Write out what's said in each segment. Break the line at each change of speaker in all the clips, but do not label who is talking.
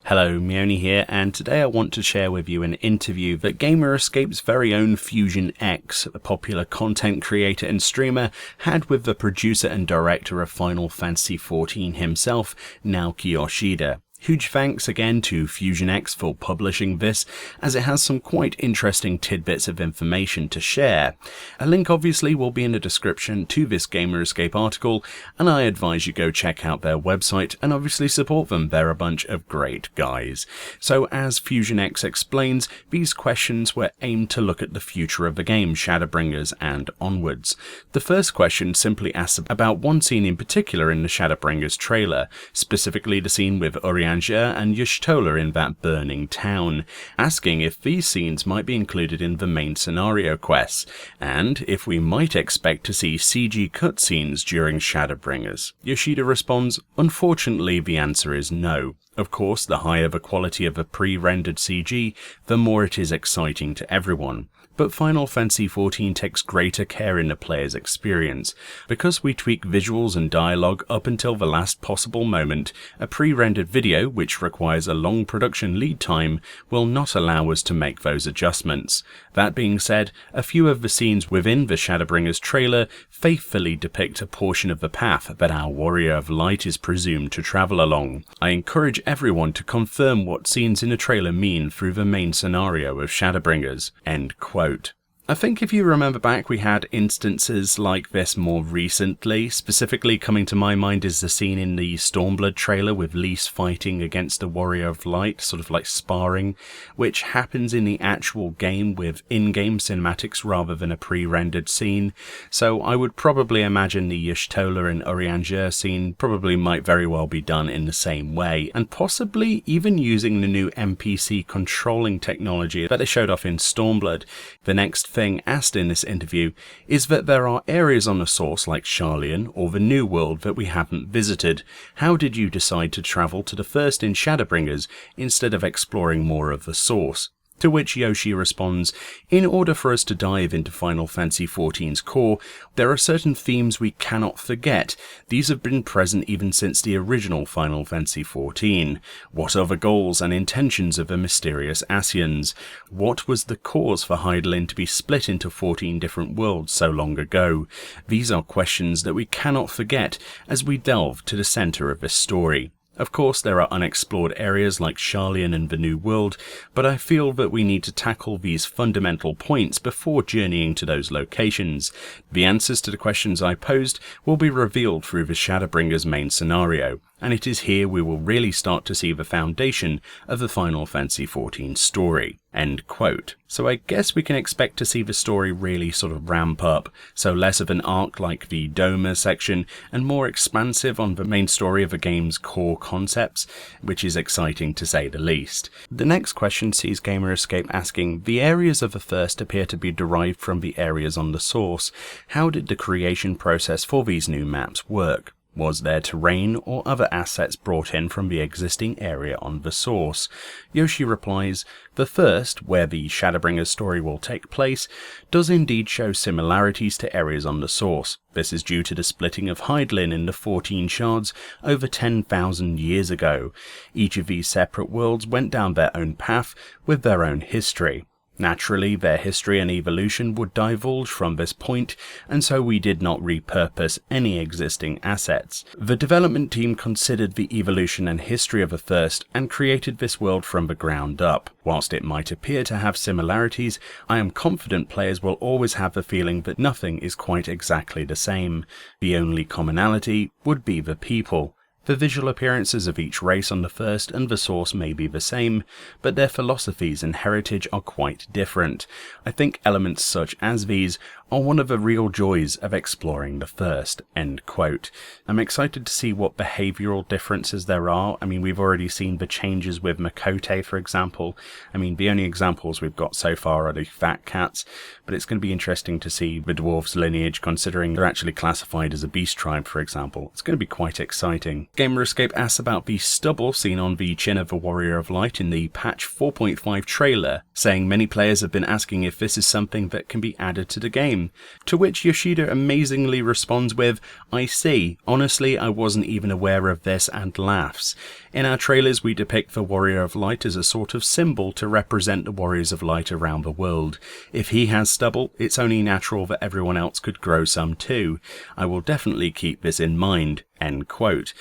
Hello, Meoni here, and today I want to share with you an interview that Gamerescape's very own Fusion X, a popular content creator and streamer, had with the producer and director of Final Fantasy XIV himself, Naoki Yoshida. Huge thanks again to Fusion X for publishing this, as it has some quite interesting tidbits of information to share. A link obviously will be in the description to this Gamerescape article, and I advise you go check out their website and obviously support them. They're a bunch of great guys. So as Fusion X explains, these questions were aimed to look at the future of the game, Shadowbringers and onwards. The first question simply asks about one scene in particular in the Shadowbringers trailer, specifically the scene with Oriana and Yoshida in that burning town, asking if these scenes might be included in the main scenario quests, and if we might expect to see CG cutscenes during Shadowbringers. Yoshida responds, unfortunately the answer is no. Of course, the higher the quality of a pre-rendered CG, the more it is exciting to everyone. But Final Fantasy XIV takes greater care in the player's experience. Because we tweak visuals and dialogue up until the last possible moment, a pre-rendered video, which requires a long production lead time, will not allow us to make those adjustments. That being said, a few of the scenes within the Shadowbringers trailer faithfully depict a portion of the path that our Warrior of Light is presumed to travel along. I encourage everyone to confirm what scenes in the trailer mean through the main scenario of Shadowbringers." End quote. I think if you remember back, we had instances like this more recently. Specifically coming to my mind is the scene in the Stormblood trailer with Lise fighting against the Warrior of Light, sort of like sparring, which happens in the actual game with in-game cinematics rather than a pre-rendered scene. So I would probably imagine the Yoshida and Oriana scene probably might very well be done in the same way, and possibly even using the new NPC controlling technology that they showed off in Stormblood. The next thing asked in this interview is that there are areas on the source like Sharlayan or the New World that we haven't visited. How did you decide to travel to the first in Shadowbringers instead of exploring more of the source? To which Yoshi responds, in order for us to dive into Final Fantasy XIV's core, there are certain themes we cannot forget. These have been present even since the original Final Fantasy XIV. What are the goals and intentions of the mysterious Ascians? What was the cause for Hydaelyn to be split into 14 different worlds so long ago? These are questions that we cannot forget as we delve to the center of this story. Of course, there are unexplored areas like Sharlayan and the New World, but I feel that we need to tackle these fundamental points before journeying to those locations. The answers to the questions I posed will be revealed through the Shadowbringers main scenario, and it is here we will really start to see the foundation of the Final Fantasy XIV story. End quote. So I guess we can expect to see the story really sort of ramp up, so less of an arc like the Doma section and more expansive on the main story of the game's core concepts, which is exciting to say the least. The next question sees Gamerescape asking, the areas of the first appear to be derived from the areas on the source. How did the creation process for these new maps work? Was there terrain or other assets brought in from the existing area on the source? Yoshi replies, the first, where the Shadowbringers story will take place, does indeed show similarities to areas on the source. This is due to the splitting of Hydaelyn into 14 shards over 10,000 years ago. Each of these separate worlds went down their own path with their own history. Naturally, their history and evolution would divulge from this point, and so we did not repurpose any existing assets. The development team considered the evolution and history of the first and created this world from the ground up. Whilst it might appear to have similarities, I am confident players will always have the feeling that nothing is quite exactly the same. The only commonality would be the people. The visual appearances of each race on the first and the source may be the same, but their philosophies and heritage are quite different. I think elements such as these are one of the real joys of exploring the first. End quote. I'm excited to see what behavioural differences there are. I mean, we've already seen the changes with Makote, for example. I mean, the only examples we've got so far are the fat cats, but it's going to be interesting to see the dwarves' lineage, considering they're actually classified as a beast tribe, for example. It's going to be quite exciting. Gamerescape asks about the stubble seen on the chin of the Warrior of Light in the patch 4.5 trailer, saying many players have been asking if this is something that can be added to the game. game. To which Yoshida amazingly responds with, "I see, honestly I wasn't even aware of this," and laughs. In our trailers we depict the Warrior of Light as a sort of symbol to represent the Warriors of Light around the world. If he has stubble, it's only natural that everyone else could grow some too. I will definitely keep this in mind." End quote.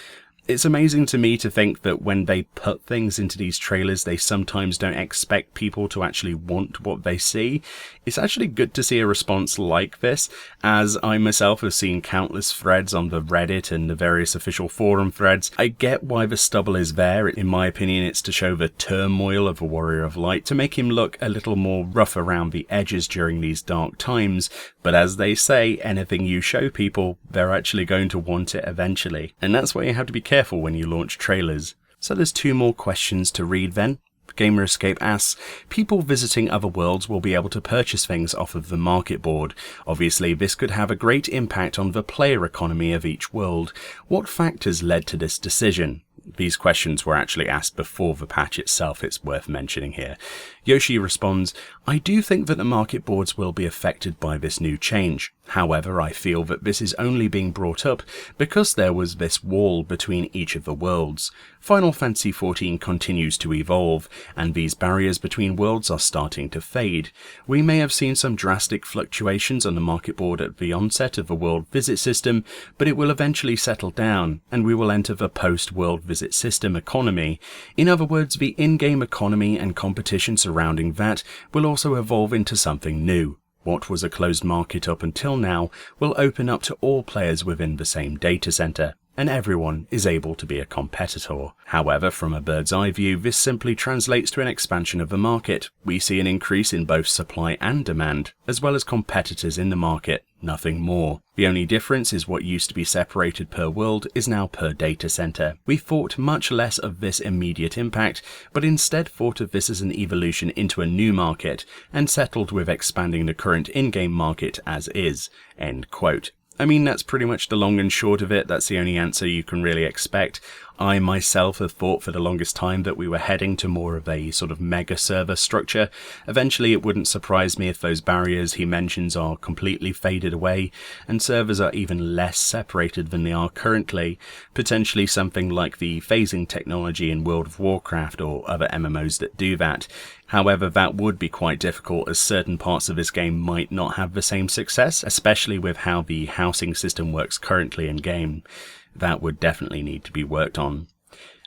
It's amazing to me to think that when they put things into these trailers, they sometimes don't expect people to actually want what they see. It's actually good to see a response like this, as I myself have seen countless threads on the Reddit and the various official forum threads. I get why the stubble is there. In my opinion, it's to show the turmoil of a Warrior of Light, to make him look a little more rough around the edges during these dark times. But as they say, anything you show people, they're actually going to want it eventually. And that's why you have to be careful when you launch trailers. So there's 2 more questions to read then. Gamerescape asks, people visiting other worlds will be able to purchase things off of the market board. Obviously, this could have a great impact on the player economy of each world. What factors led to this decision? These questions were actually asked before the patch itself, it's worth mentioning here. Yoshi responds, "I do think that the market boards will be affected by this new change. However, I feel that this is only being brought up because there was this wall between each of the worlds. Final Fantasy XIV continues to evolve, and these barriers between worlds are starting to fade. We may have seen some drastic fluctuations on the market board at the onset of the world visit system, but it will eventually settle down, and we will enter the post-world visit system economy. In other words, the in-game economy and competition surrounding that will also evolve into something new. What was a closed market up until now will open up to all players within the same data center, and everyone is able to be a competitor. However, from a bird's eye view, this simply translates to an expansion of the market. We see an increase in both supply and demand, as well as competitors in the market, nothing more. The only difference is what used to be separated per world is now per data center. We thought much less of this immediate impact, but instead thought of this as an evolution into a new market, and settled with expanding the current in-game market as is." End quote. I mean, that's pretty much the long and short of it. That's the only answer you can really expect. I myself have thought for the longest time that we were heading to more of a sort of mega server structure. Eventually it wouldn't surprise me if those barriers he mentions are completely faded away and servers are even less separated than they are currently, potentially something like the phasing technology in World of Warcraft or other MMOs that do that. However, that would be quite difficult as certain parts of this game might not have the same success, especially with how the housing system works currently in game. That would definitely need to be worked on.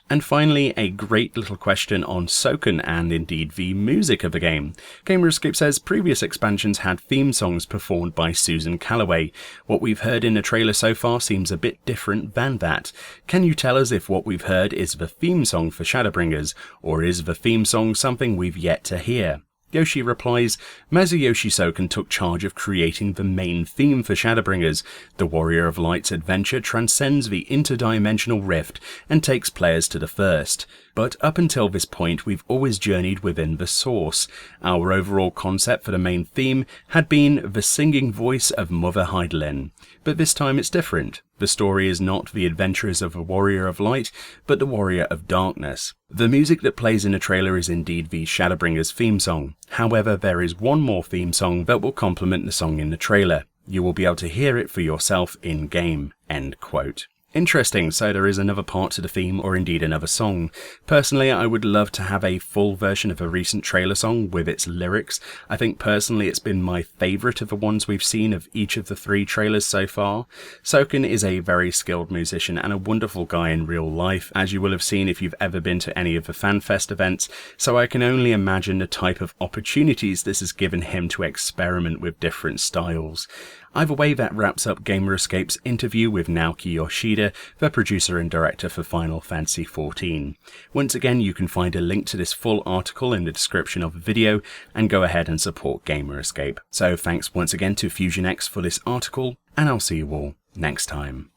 And finally, a great little question on Soken and indeed the music of the game. Gamerescape says previous expansions had theme songs performed by Susan Calloway. What we've heard in the trailer so far seems a bit different than that. Can you tell us if what we've heard is the theme song for Shadowbringers, or is the theme song something we've yet to hear? Yoshi replies, Masayoshi Soken took charge of creating the main theme for Shadowbringers. The Warrior of Light's adventure transcends the interdimensional rift and takes players to the first. But up until this point, we've always journeyed within the source. Our overall concept for the main theme had been the singing voice of Mother Heidelin. But this time it's different. The story is not the adventures of a Warrior of Light, but the Warrior of Darkness. The music that plays in the trailer is indeed the Shadowbringers theme song. However, there is one more theme song that will complement the song in the trailer. You will be able to hear it for yourself in-game. End quote. Interesting, so there is another part to the theme, or indeed another song. Personally, I would love to have a full version of a recent trailer song with its lyrics. I think personally it's been my favourite of the ones we've seen of each of the 3 trailers so far. Soken is a very skilled musician and a wonderful guy in real life, as you will have seen if you've ever been to any of the FanFest events, so I can only imagine the type of opportunities this has given him to experiment with different styles. Either way, that wraps up Gamerescape's interview with Naoki Yoshida, the producer and director for Final Fantasy XIV. Once again, you can find a link to this full article in the description of the video, and go ahead and support Gamerescape. So thanks once again to FusionX for this article, and I'll see you all next time.